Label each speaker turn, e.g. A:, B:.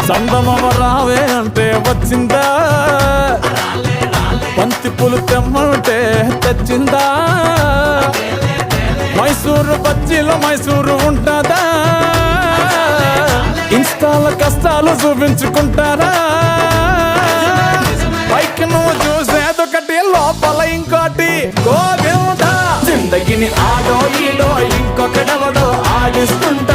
A: చందమామ రావే అంటే వచ్చిందా, బంతి పూలు తెమ్మంటే తెచ్చిందా, మైసూరు బజ్జీలో మైసూరు ఉంటుందా, ఇన్స్టాల కష్టాలు చూపించుకుంటారా, పైకి నువ్వు చూసేదొకటి లోపల ఇంకోటి. గోవిందా జిందగిని ఆడో ఈడో ఇంకొకడెవడో ఆడిస్తుంటా